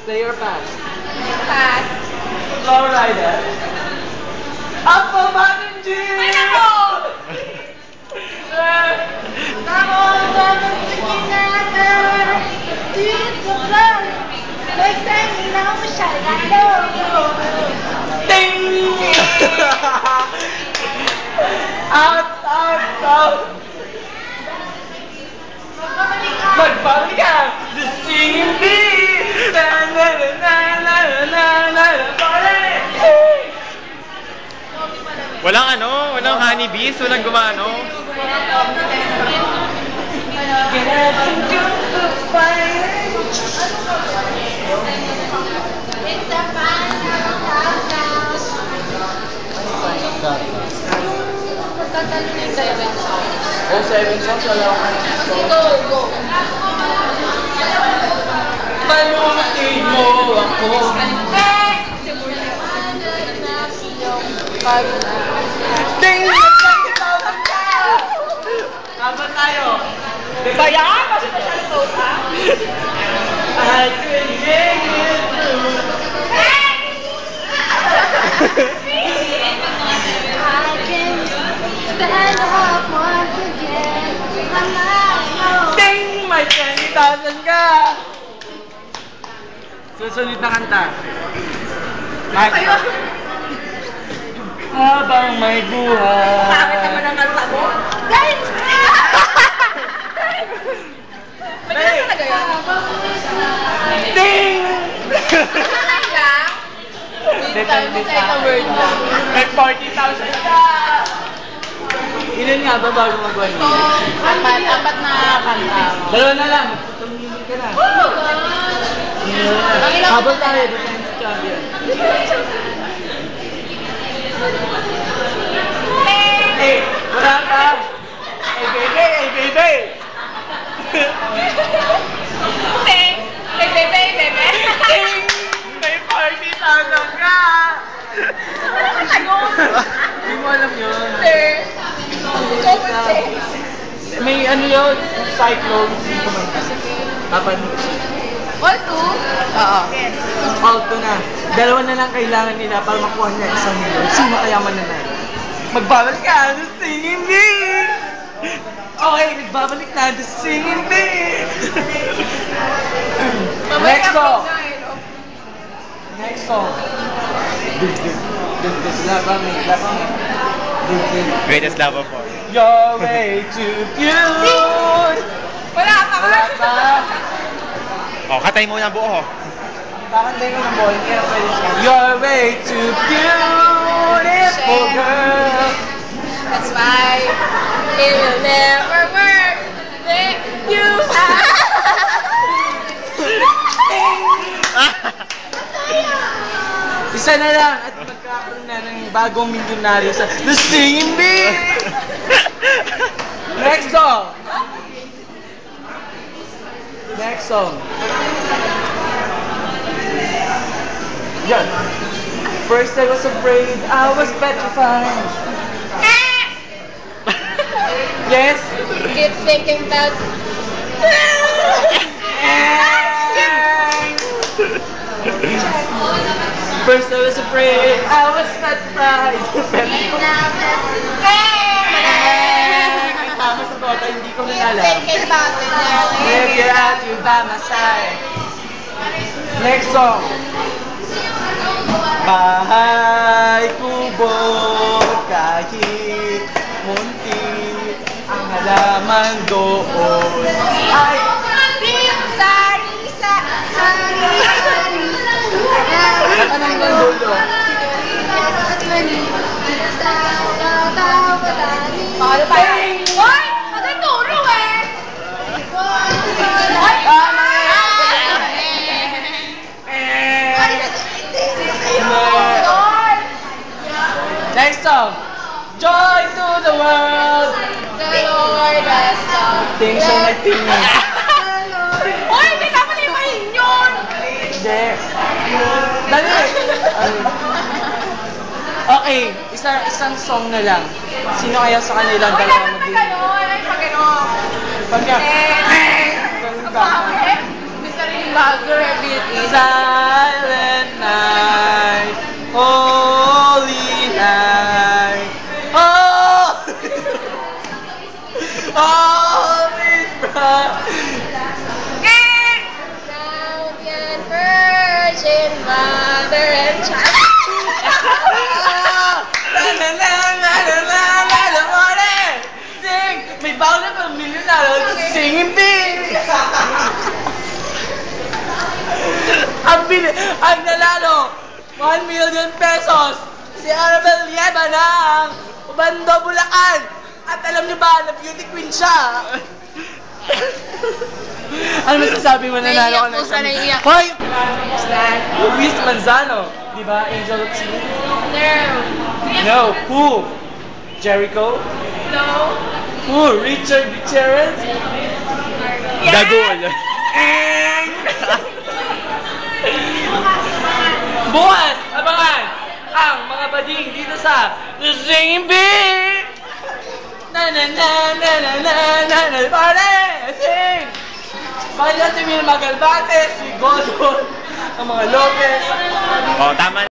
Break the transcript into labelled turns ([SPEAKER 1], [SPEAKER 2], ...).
[SPEAKER 1] Stay or pass?
[SPEAKER 2] Pass.
[SPEAKER 1] Flow rider. Apple Mountain Dew!
[SPEAKER 2] Ay, nako!
[SPEAKER 1] Ding! Out! Magbalik ka! The singing bee!
[SPEAKER 3] Walang honeybees, walang gumano.
[SPEAKER 1] Get up and do the fire.
[SPEAKER 2] It's a final house. Magkatalo na yung 7 songs.
[SPEAKER 1] Oh, 7 songs, wala akong
[SPEAKER 2] Go.
[SPEAKER 1] Palutin mo ako. Ding! Kaban tayo.
[SPEAKER 2] Kaya? Kasi na siya ito, ha?
[SPEAKER 1] I can make it through.
[SPEAKER 2] I can stand up once again.
[SPEAKER 1] Ding! May 20,000 ka! Susunod na kanta.
[SPEAKER 2] Ayun.
[SPEAKER 1] Habang may buhay.
[SPEAKER 2] Bakit naman ang kanta mo? Guys! Maganda talaga yun?
[SPEAKER 1] Ding!
[SPEAKER 2] Ay lang?
[SPEAKER 1] Depende sa
[SPEAKER 2] Sa word lang.
[SPEAKER 1] May 40,000 ka! Ilan nga ba bago mag-1
[SPEAKER 2] So, apat na kanta.
[SPEAKER 1] Dalawa na lang. Tumingin ka na. Habang tayo, defense champion. Hey, wala ka! Hey, baby!
[SPEAKER 2] Bebe.
[SPEAKER 1] Ding! May 40,000 ka! Hindi mo alam yun.
[SPEAKER 2] Sir. Common sense.
[SPEAKER 1] May ano yun? Cyclone. Kapan?
[SPEAKER 2] All two? Oo.
[SPEAKER 1] All two na. Dalawa na lang kailangan nila para makuha niya 1,000,000. Sino kaya mananalo? Magbabalik ka! The singing bee! Okay, nagbabalik na. The singing bee! Next song! Next song. Love on me.
[SPEAKER 3] Greatest love of all.
[SPEAKER 1] You're way too cute!
[SPEAKER 2] Wala pa ka.
[SPEAKER 1] Wala pa.
[SPEAKER 3] Oh, katay mo na ang buo.
[SPEAKER 1] Kakantay ko ng ball, kaya pwede siya. You're way too beautiful, girl.
[SPEAKER 2] That's why it will never work with you.
[SPEAKER 1] Isa na lang at magkakaroon na ng bagong milyonaryo sa The Singing Bee! Next song! Next song. Yan. First I was afraid, I was petrified. Yes?
[SPEAKER 2] Keep thinking about.
[SPEAKER 1] First I was afraid, I was petrified. Tama sa bota, hindi ko na alam.
[SPEAKER 2] Thinking about it,
[SPEAKER 1] If you're out, you're by my side. Next song. Bahay kubo, kahit munti ang halaman doon. Ay! Anong nandulo?
[SPEAKER 2] Paano pa yan? Hoy! Patay turo eh! Hoy!
[SPEAKER 1] Next song. Joy to the world.
[SPEAKER 2] The Lord has come.
[SPEAKER 1] Things are not tingin.
[SPEAKER 2] Hoy! Hindi dapat ipahin yun!
[SPEAKER 1] Hindi. Dali. Okay, isang song na lang. Sino kaya sa kanilang
[SPEAKER 2] Hoy!
[SPEAKER 1] dalawa
[SPEAKER 2] Dapat may
[SPEAKER 1] mag-ibig?
[SPEAKER 2] gano'n. Ay, pag gano'n.
[SPEAKER 1] Pagka.
[SPEAKER 2] Ang bakit? May sariling bagger eh. beauty.
[SPEAKER 1] Silent night, holy night. Oh, all is bright.
[SPEAKER 2] Valiant Virgin Mother and Child.
[SPEAKER 1] Sing! May bago na pang milyonaryo singing bee! Ang nanalo, 1 million pesos, si Arabel Lieba ng Ubando, Bulacan. At alam niyo ba na beauty queen siya? Ano masasabi mo, nanalo ka
[SPEAKER 2] Naiiyak po siya, naiiyak.
[SPEAKER 1] Hoy! Luis Manzano, di ba? Angel of Sea? No. Who? Jericho?
[SPEAKER 2] No.
[SPEAKER 1] Who? Richard Gutierrez?
[SPEAKER 3] Dagol.
[SPEAKER 1] Bukas, abangan ang mga bading dito sa The Singing Bee! Na na na na na na na na party! Sing! Bakit natin si Vilma Galvate, si Godon, ang mga Lopez.
[SPEAKER 3] Oh, tama